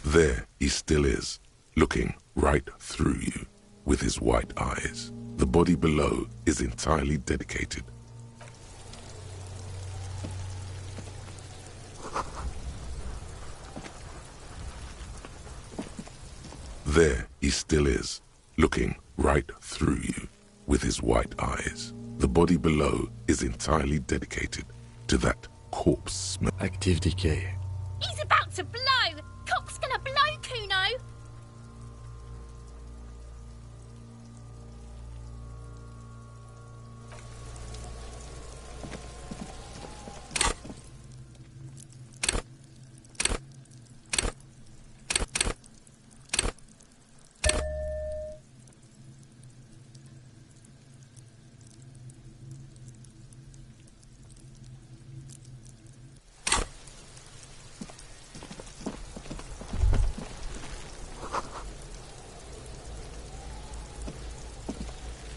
There he still is, looking right through you with his white eyes. The body below is entirely dedicated. There he still is, looking right through you with his white eyes. The body below is entirely dedicated to that corpse smell. Active decay. He's about to blow! Cock's gonna blow, Kuno!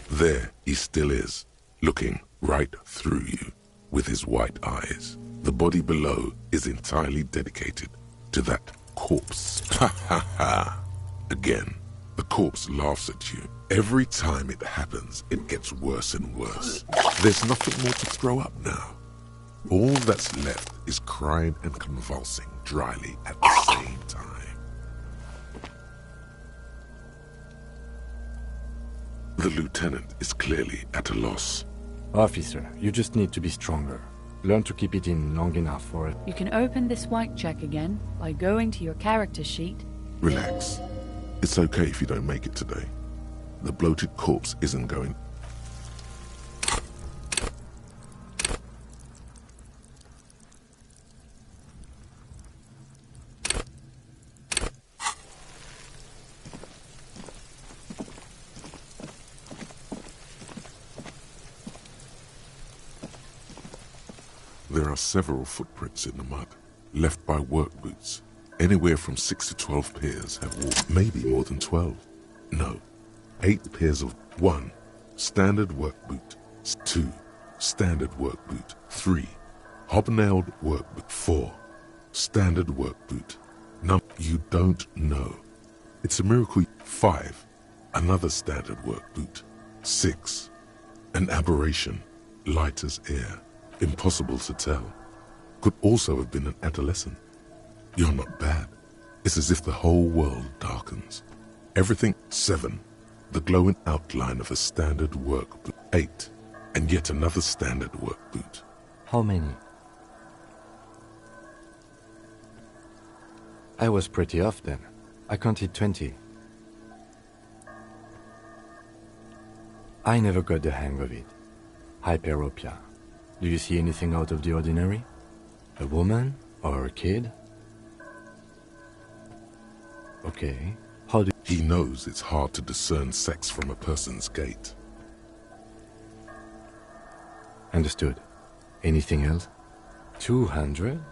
There he still is, looking right through you with his white eyes. The body below is entirely dedicated to that corpse. Ha ha ha! Again, the corpse laughs at you. Every time it happens, it gets worse and worse. There's nothing more to throw up now. All that's left is crying and convulsing dryly at the same time. The lieutenant is clearly at a loss. Officer, you just need to be stronger. Learn to keep it in long enough for it. You can open this white check again by going to your character sheet. Relax. It's okay if you don't make it today. The bloated corpse isn't going... There are several footprints in the mud, left by work boots. Anywhere from 6 to 12 pairs have walked, maybe more than 12. No, 8 pairs of 1. Standard work boot. 2. Standard work boot. 3. Hobnailed work boot. 4. Standard work boot. No, you don't know. It's a miracle. 5. Another standard work boot. 6. An aberration, light as air. Impossible to tell. Could also have been an adolescent. You're not bad. It's as if the whole world darkens. Everything. 7. The glowing outline of a standard work boot. 8. And yet another standard work boot. How many? I was pretty off then. I counted 20. I never got the hang of it. Hyperopia. Do you see anything out of the ordinary? A woman or a kid? Okay. How do... He knows it's hard to discern sex from a person's gait. Understood. Anything else? 200?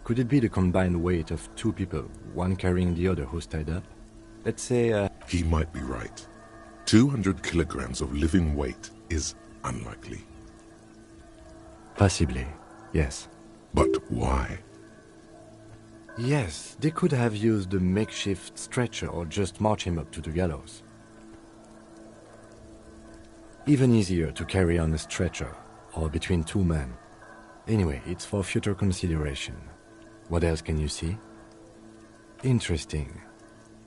Could it be the combined weight of 2 people, one carrying the other who's tied up? Let's say, He might be right. 200 kilograms of living weight is unlikely. Possibly, yes. But why? Yes, they could have used a makeshift stretcher or just march him up to the gallows. Even easier to carry on a stretcher, or between 2 men. Anyway, it's for future consideration. What else can you see? Interesting.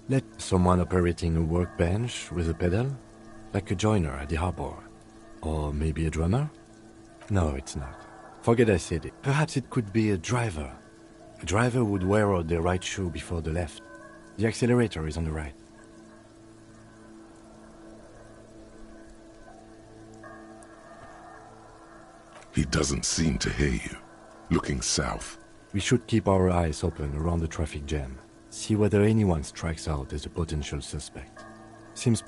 Let someone operating a workbench with a pedal? Like a joiner at the harbor. Or maybe a drummer? No, it's not. Forget I said it. Perhaps it could be a driver. A driver would wear out the right shoe before the left. The accelerator is on the right. He doesn't seem to hear you. Looking south. We should keep our eyes open around the traffic jam. See whether anyone strikes out as a potential suspect. Seems...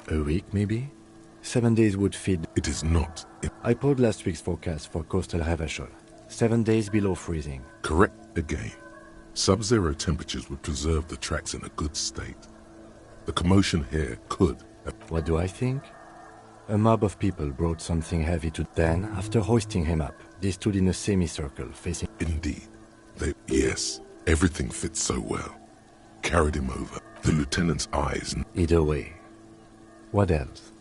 A week, maybe? 7 days would feed... It is not. I pulled last week's forecast for coastal Havashol. 7 days below freezing. Correct again. Sub-zero temperatures would preserve the tracks in a good state. The commotion here could... What do I think? A mob of people brought something heavy to... Then, after hoisting him up, they stood in a semicircle facing... Indeed. Yes. Everything fits so well. Carried him over. The lieutenant's eyes. Either way. What else?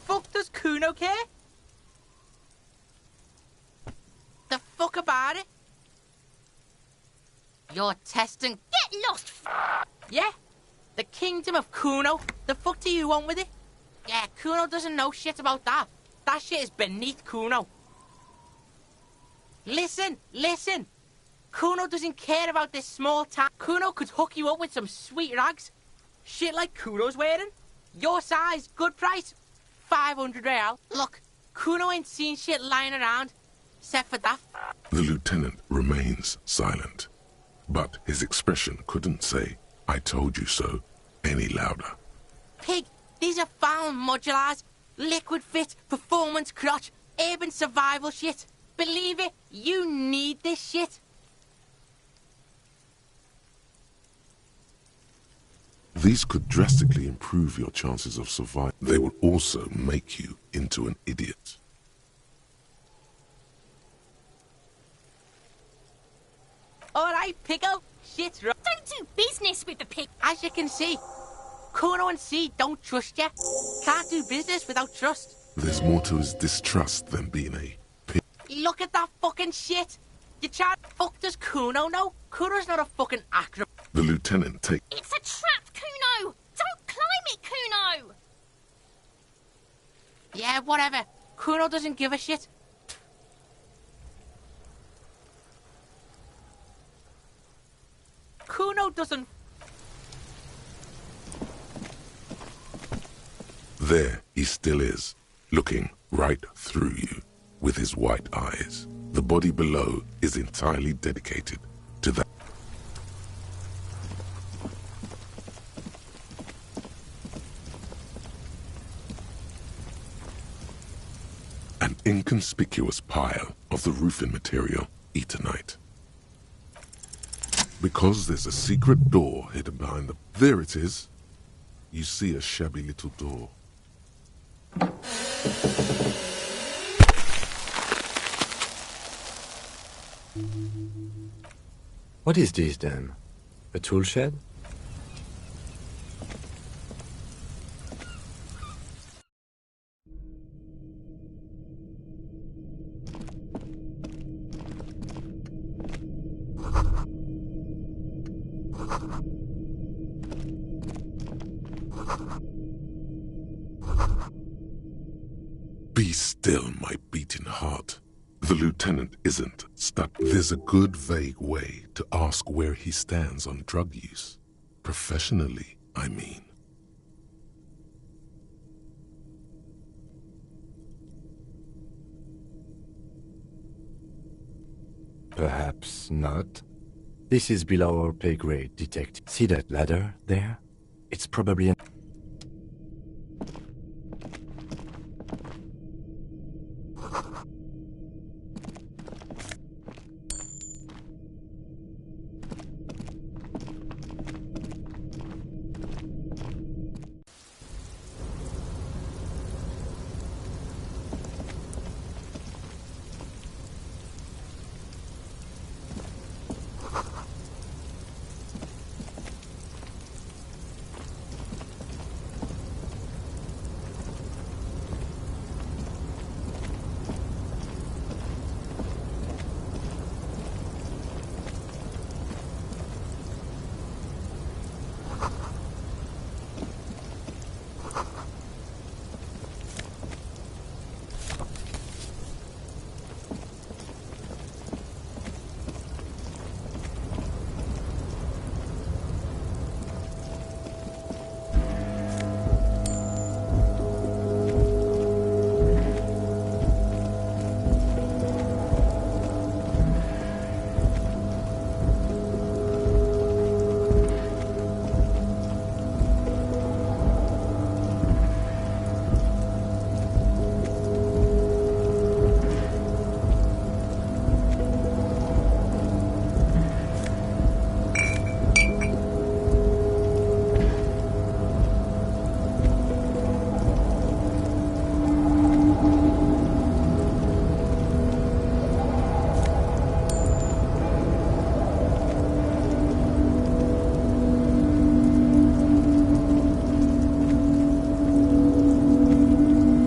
Fuck does Kuno care? The fuck about it? You're testing. Get lost! Yeah? The kingdom of Kuno? The fuck do you want with it? Yeah, Kuno doesn't know shit about that. That shit is beneath Kuno. Listen, listen. Kuno doesn't care about this small town. Kuno could hook you up with some sweet rags. Shit like Kuno's wearing. Your size, good price. 500 real. Look, Kuno ain't seen shit lying around. Except for that. The lieutenant remains silent. But his expression couldn't say, "I told you so," any louder. Pig, these are found modulars. Liquid fit, performance crotch, urban survival shit. Believe it, you need this shit. These could drastically improve your chances of survival. They will also make you into an idiot. Alright, Pickle. Shit's right. Don't do business with the pig. As you can see, Kuno and C don't trust you. Can't do business without trust. There's more to his distrust than being a pig. Look at that fucking shit. You try to fuck does Kuno know? Kuno's not a fucking acrobat. The lieutenant takes. It's a trap, Kuno! Don't climb it, Kuno! Yeah, whatever. Kuno doesn't give a shit. Kuno doesn't. There he still is, looking right through you with his white eyes. The body below is entirely dedicated to that. An inconspicuous pile of the roofing material, Eternite. Because there's a secret door hidden behind the... There it is. You see a shabby little door. What is this then? A tool shed? Be still, my beating heart. The lieutenant isn't stuck. There's a good vague way to ask where he stands on drug use. Professionally, I mean. Perhaps not. This is below our pay grade, detective. See that ladder there? It's probably an...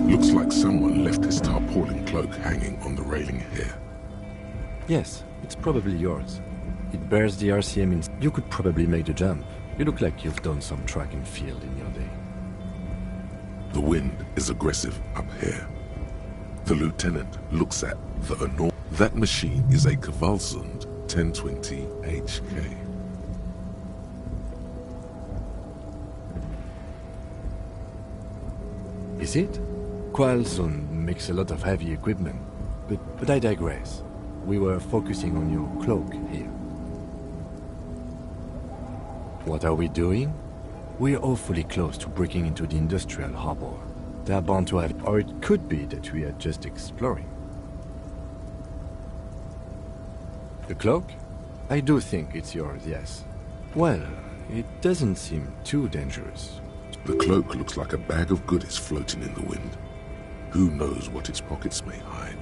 Looks like someone left his tarpaulin cloak hanging on the railing here. Yes, it's probably yours. It bears the RCM in... You could probably make the jump. You look like you've done some track and field in your day. The wind is aggressive up here. The lieutenant looks at the enormous... That machine is a Kvalsund 1020 HK. Is it? Kvalsund makes a lot of heavy equipment. But I digress. We were focusing on your cloak here. What are we doing? We're awfully close to breaking into the industrial harbor. They're bound to have... Or it could be that we are just exploring. The cloak? I do think it's yours, yes. Well, it doesn't seem too dangerous. The cloak looks like a bag of goodies floating in the wind. Who knows what its pockets may hide?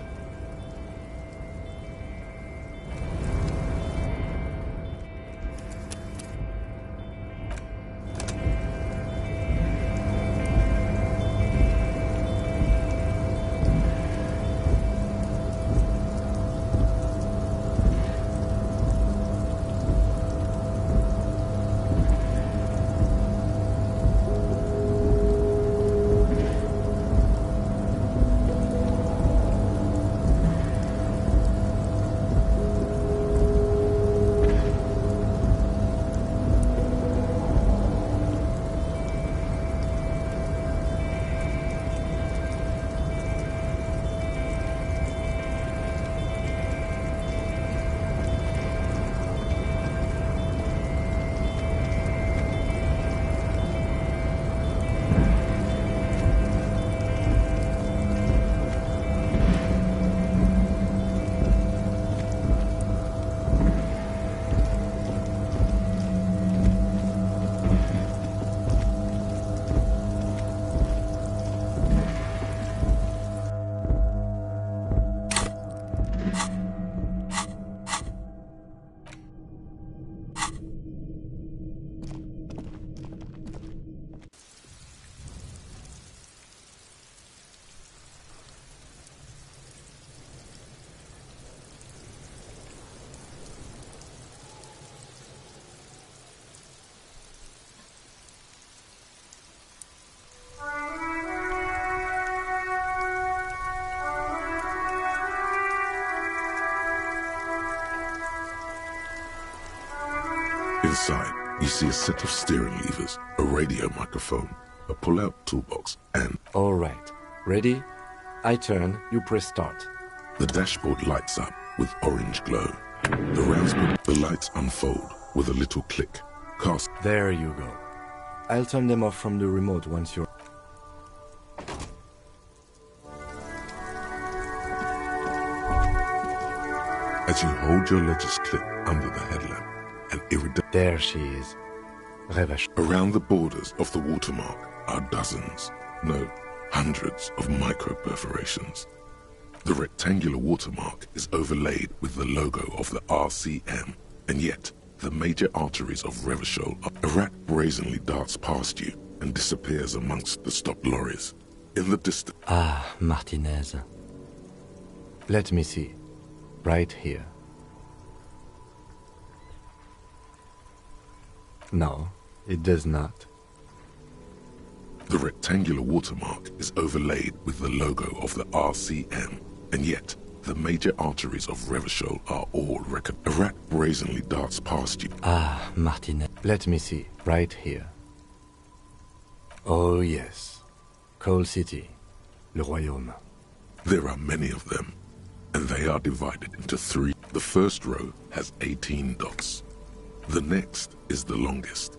Inside, you see a set of steering levers, a radio microphone, a pull-out toolbox, and... All right. Ready? I turn, you press start. The dashboard lights up with orange glow. The lights unfold with a little click. Cast. There you go. I'll turn them off from the remote once you're... As you hold your ledger's clip under the headlamp, an iridescent... There she is. Rêvache. Around the borders of the watermark are dozens, no, hundreds of micro-perforations. The rectangular watermark is overlaid with the logo of the RCM, and yet the major arteries of Revachol. A rat brazenly darts past you and disappears amongst the stopped lorries. In the distance... Ah, Martinez. Let me see. Right here. No, it does not. The rectangular watermark is overlaid with the logo of the RCM, and yet the major arteries of Revachol are all A rat brazenly darts past you. Ah, Martinez. Let me see. Right here. Oh, yes. Coal City. Le Royaume. There are many of them, and they are divided into three. The first row has 18 dots. The next is the longest.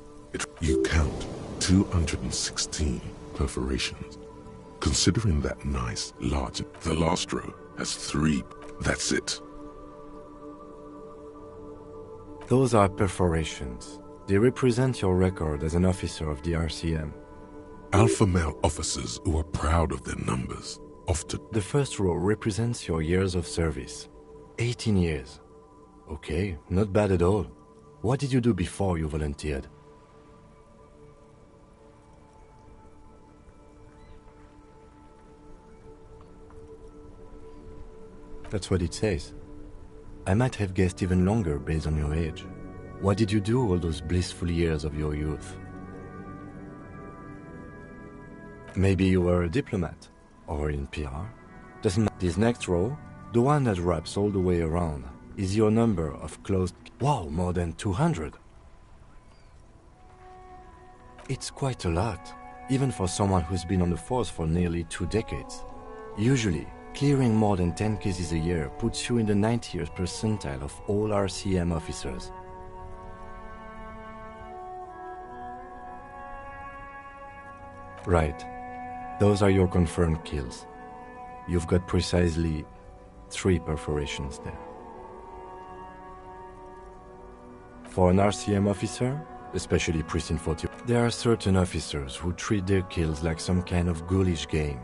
You count 216 perforations. Considering that nice, large... The last row has 3. That's it. Those are perforations. They represent your record as an officer of the RCM. Alpha male officers who are proud of their numbers. Often. The first row represents your years of service. 18 years. Okay, not bad at all. What did you do before you volunteered? That's what it says. I might have guessed even longer based on your age. What did you do all those blissful years of your youth? Maybe you were a diplomat, or in PR. Doesn't matter. This next row, the one that wraps all the way around, is your number of closed... Wow, more than 200! It's quite a lot, even for someone who's been on the force for nearly 2 decades. Usually, clearing more than 10 cases a year puts you in the 90th percentile of all RCM officers. Right. Those are your confirmed kills. You've got precisely 3 perforations there. For an RCM officer, especially Pristine 40, there are certain officers who treat their kills like some kind of ghoulish game.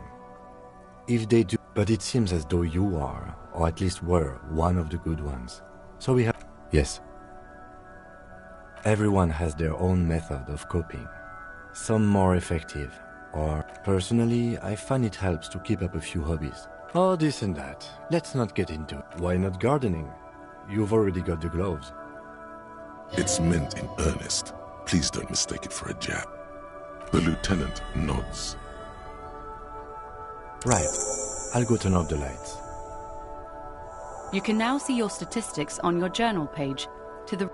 If they do, but it seems as though you are, or at least were, one of the good ones. So we have... Yes. Everyone has their own method of coping. Some more effective, or... Personally, I find it helps to keep up a few hobbies. Oh, this and that. Let's not get into it. Why not gardening? You've already got the gloves. It's meant in earnest. Please don't mistake it for a jab. The lieutenant nods. Right. I'll go turn off the lights. You can now see your statistics on your journal page. To the...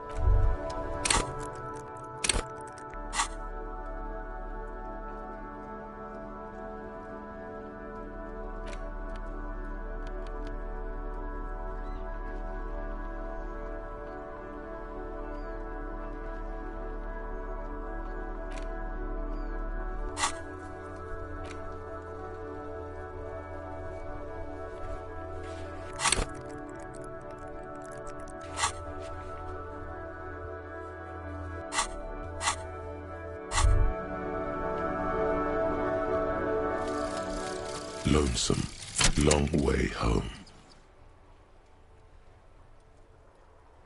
Lonesome, long way home.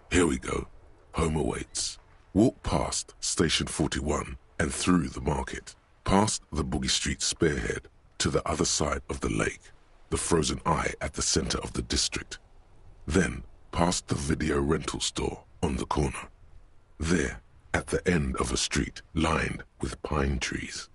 Here we go. Home awaits. Walk past Station 41 and through the market, past the Boogie Street spearhead to the other side of the lake, the frozen eye at the center of the district. Then past the video rental store on the corner. There, at the end of a street lined with pine trees.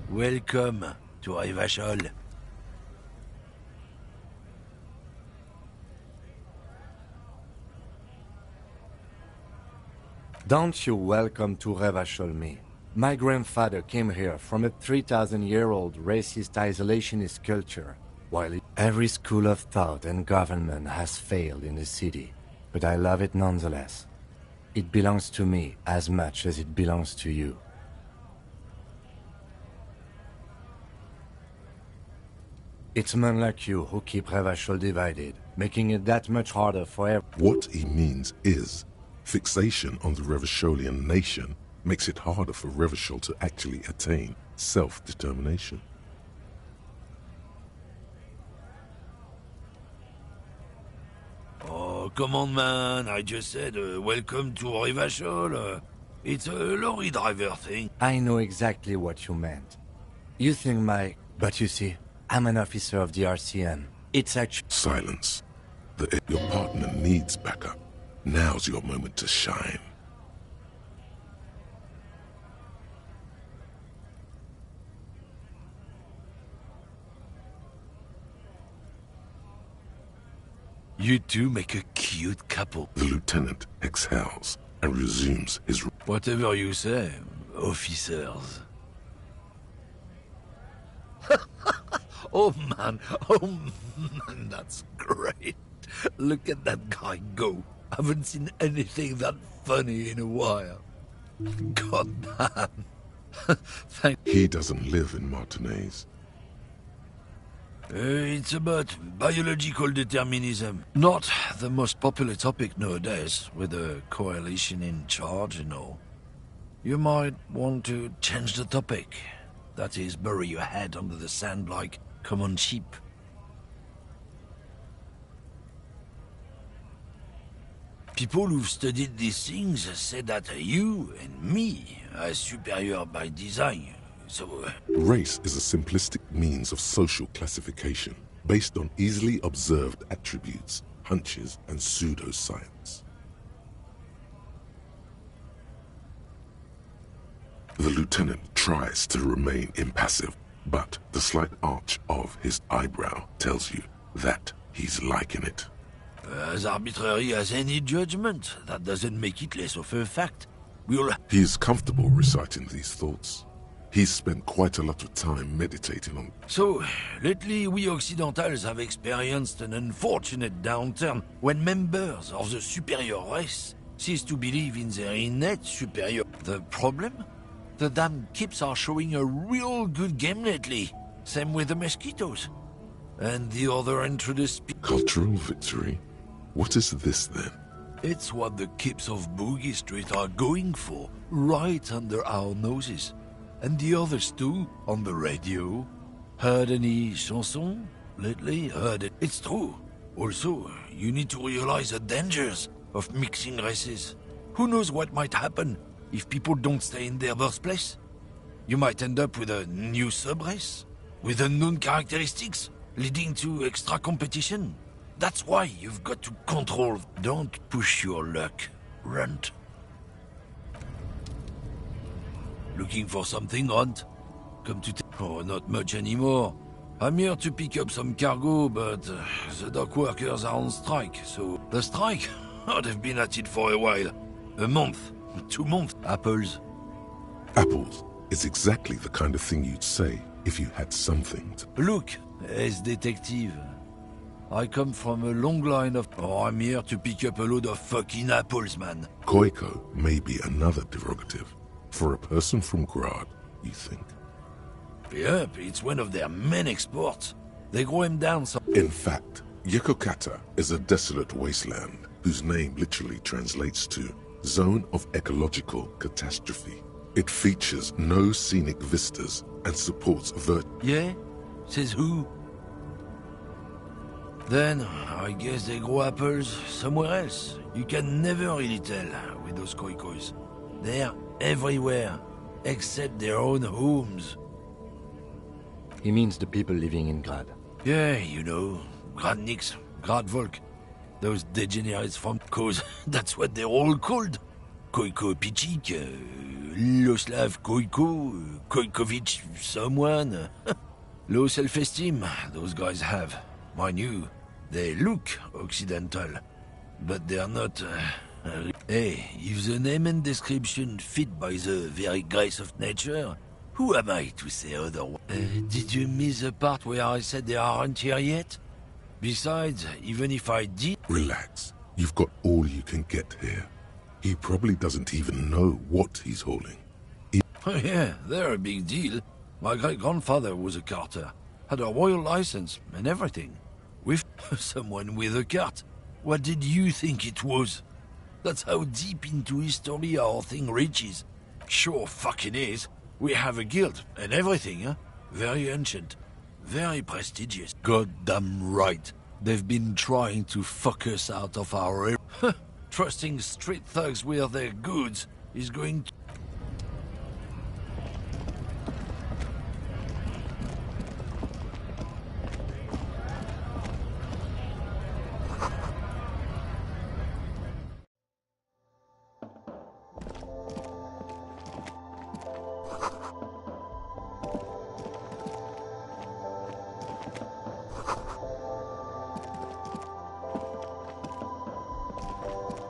Welcome to Revachol. Don't you welcome to Revachol me. My grandfather came here from a 3,000-year-old racist isolationist culture, while every school of thought and government has failed in the city. But I love it nonetheless. It belongs to me as much as it belongs to you. It's men like you who keep Revachol divided, making it that much harder for everyone. What he means is, fixation on the Revacholian nation makes it harder for Revachol to actually attain self-determination. Oh, come on, man. I just said, welcome to Revachol. It's a lorry driver thing. I know exactly what you meant. You think But you see, I'm an officer of the RCM. It's actually... Silence. Your partner needs backup. Now's your moment to shine. You two make a cute couple. The lieutenant exhales and resumes his... Whatever you say, officers. Oh man, that's great. Look at that guy go. Haven't seen anything that funny in a while. God damn. Thank. He doesn't live in Martinez. It's about biological determinism. Not the most popular topic nowadays, with the coalition in charge and all. You might want to change the topic. That is, bury your head under the sand like common sheep. People who've studied these things say that you and me are superior by design, so... Race is a simplistic means of social classification based on easily observed attributes, hunches, and pseudoscience. The lieutenant tries to remain impassive, but the slight arch of his eyebrow tells you that he's liking it. As arbitrary as any judgment, that doesn't make it less of a fact. He is comfortable reciting these thoughts. He's spent quite a lot of time meditating on... So, lately we Occidentals have experienced an unfortunate downturn when members of the superior race cease to believe in their innate superior. The problem? The damn Kips are showing a real good game lately. Same with the mosquitoes. And the other intruders... Cultural victory? What is this then? It's what the Kips of Boogie Street are going for, right under our noses. And the others too, on the radio. Heard any chanson lately? Heard it. It's true. Also, you need to realize the dangers of mixing races. Who knows what might happen if people don't stay in their birthplace? You might end up with a new sub-race, with unknown characteristics, leading to extra competition. That's why you've got to control. Don't push your luck, Runt. Looking for something, Runt? Come to oh, not much anymore. I'm here to pick up some cargo, but the dock workers are on strike, so... The strike? Oh, they've been at it for a while. A month, 2 months. Apples. Apples is exactly the kind of thing you'd say if you had something to... Look, as detective. I come from a long line of... Oh, I'm here to pick up a load of fucking apples, man. Koiko may be another derogative. For a person from Grad, you think? Yep, it's one of their main exports. They grow him down so... In fact, Yekokata is a desolate wasteland whose name literally translates to Zone of Ecological Catastrophe. It features no scenic vistas and supports Yeah? Says who? Then, I guess they grow apples somewhere else. You can never really tell with those koikos. They're everywhere, except their own homes. He means the people living in Grad. Yeah, you know, Gradniks, Gradvolk. Those degenerates from... Cause that's what they're all called. Koiko Pichik, Loslav Koiko, Koikovic someone. Low self-esteem, those guys have. Mind you, they look Occidental, but they're not... Hey, if the name and description fit by the very grace of nature, who am I to say otherwise? Did you miss the part where I said they aren't here yet? Besides, even if I did... Relax. You've got all you can get here. He probably doesn't even know what he's hauling. Oh yeah, they're a big deal. My great-grandfather was a carter. Had a royal license and everything. With someone with a cart. What did you think it was? That's how deep into history our thing reaches. Sure fucking is. We have a guild and everything, huh? Very ancient. Very prestigious. Goddamn right. They've been trying to fuck us out of our... Trusting street thugs with their goods is going to...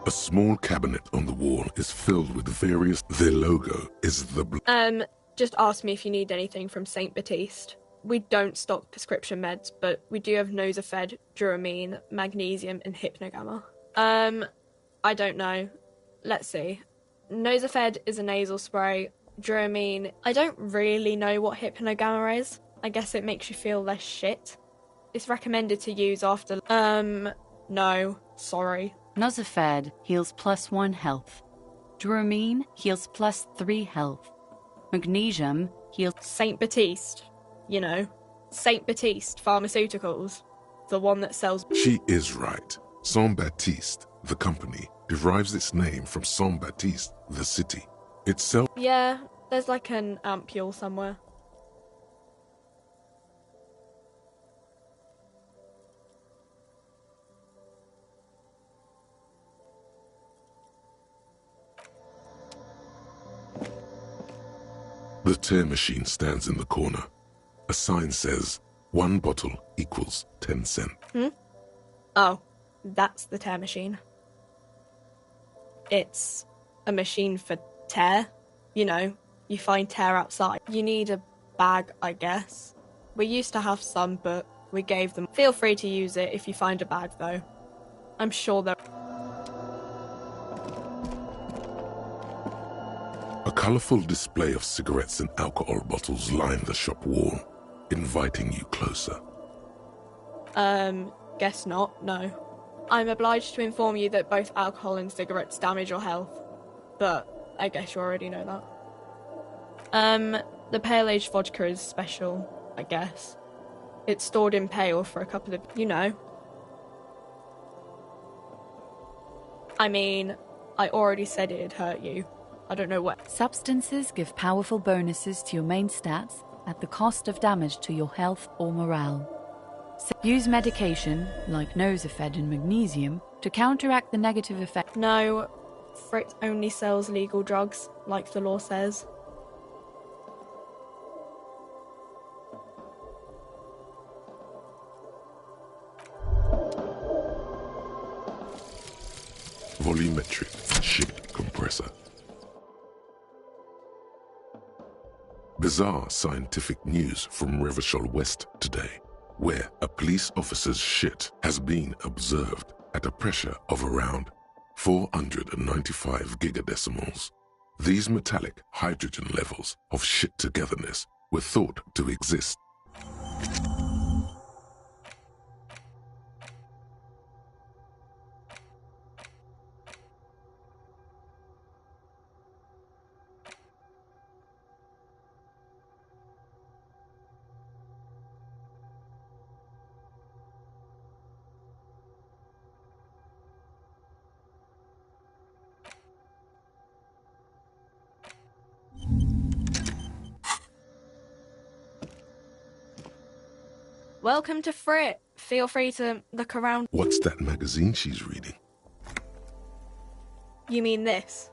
A small cabinet on the wall is filled with various... Their logo is the... Just ask me if you need anything from St. Baptiste. We don't stock prescription meds, but we do have Nosafed, Duramine, Magnesium, and Hypnogamma. I don't know. Let's see. Nosafed is a nasal spray. Dramamine, I don't really know what hypnogamma is. I guess it makes you feel less shit. It's recommended to use after... no, sorry. Nosafed heals +1 health. Dramamine heals +3 health. Magnesium heals... Saint Baptiste, you know. Saint Baptiste Pharmaceuticals. The one that sells... She is right. Saint Baptiste, the company, derives its name from Saint Baptiste, the city. Itself. Yeah, there's like an ampule somewhere. The tear machine stands in the corner. A sign says, 1 bottle equals 10 cents. Oh, that's the tear machine. It's a machine for tear. You know, you find tear outside. You need a bag, I guess. We used to have some, but we gave them. Feel free to use it if you find a bag, though. I'm sure there... A colourful display of cigarettes and alcohol bottles line the shop wall, inviting you closer. Guess not, no. I'm obliged to inform you that both alcohol and cigarettes damage your health. But I guess you already know that. The pale aged vodka is special, I guess. It's stored in pale for a couple of... you know. I mean, I already said it'd hurt you. I don't know what... Substances give powerful bonuses to your main stats at the cost of damage to your health or morale. So use medication, like Nosafed and magnesium, to counteract the negative effect. No, Frit only sells legal drugs, like the law says. Volumetric ship compressor. Bizarre scientific news from Revachol West today, where a police officer's shit has been observed at a pressure of around 495 gigadecimals. These metallic hydrogen levels of shit togetherness were thought to exist. Welcome to Frit. Feel free to look around. What's that magazine she's reading? You mean this?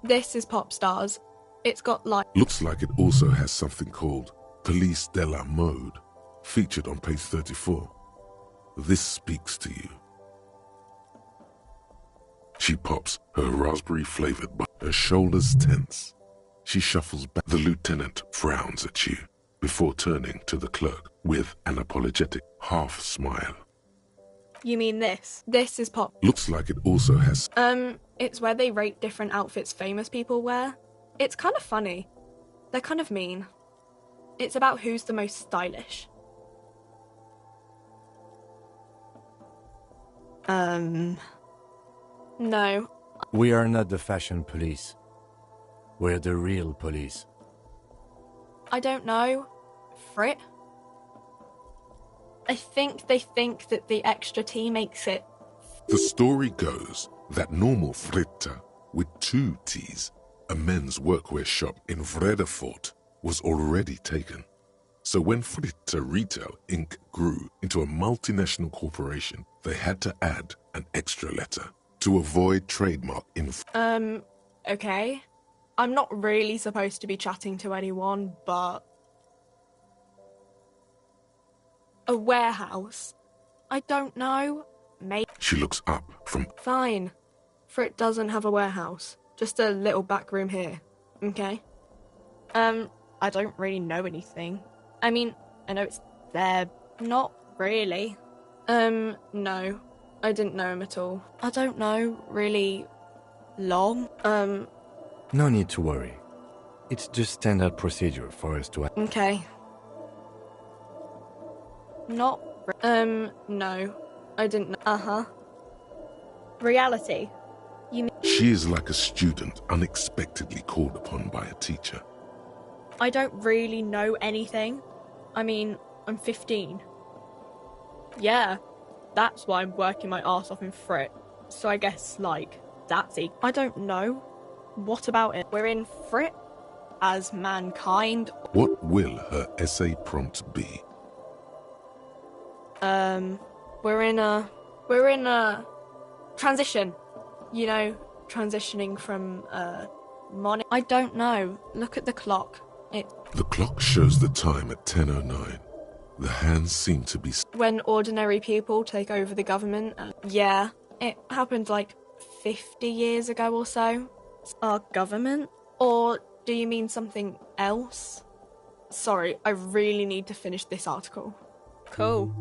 This is Pop Stars. It's got like... Looks like it also has something called Police de la Mode, featured on page 34. This speaks to you. She pops her raspberry-flavored bun. Her shoulders tense. She shuffles back. The lieutenant frowns at you before turning to the clerk with an apologetic half-smile. You mean this? This is Pop... Looks like it also has... It's where they rate different outfits famous people wear. It's kind of funny. They're kind of mean. It's about who's the most stylish. No. We are not the fashion police. We're the real police. I don't know. Frit? I think they think that the extra T makes it... The story goes that normal Fritta, with 2 T's, a men's workwear shop in Vredefort, was already taken. So when Fritta Retail Inc. grew into a multinational corporation, they had to add an extra letter to avoid trademark okay. I'm not really supposed to be chatting to anyone, but... A warehouse? I don't know. Maybe... She looks up from... Fine. Frit doesn't have a warehouse. Just a little back room here. Okay? I don't really know anything. I mean, I know it's there. Not really. No. I didn't know him at all. I don't know, really long. No need to worry. It's just standard procedure for us to... Okay. Not... no. I didn't know. Uh-huh. Reality. You mean... She is like a student unexpectedly called upon by a teacher. I don't really know anything. I mean, I'm 15. Yeah, that's why I'm working my arse off in Frit. So I guess, like, that's it. I don't know. What about it? We're in Frit as mankind. What will her essay prompt be? We're in a transition. You know, transitioning from, I don't know. Look at the clock. The clock shows the time at 10:09. The hands seem to be... When ordinary people take over the government. Yeah, it happened like 50 years ago or so. Our government? Or do you mean something else? Sorry, I really need to finish this article. Cool.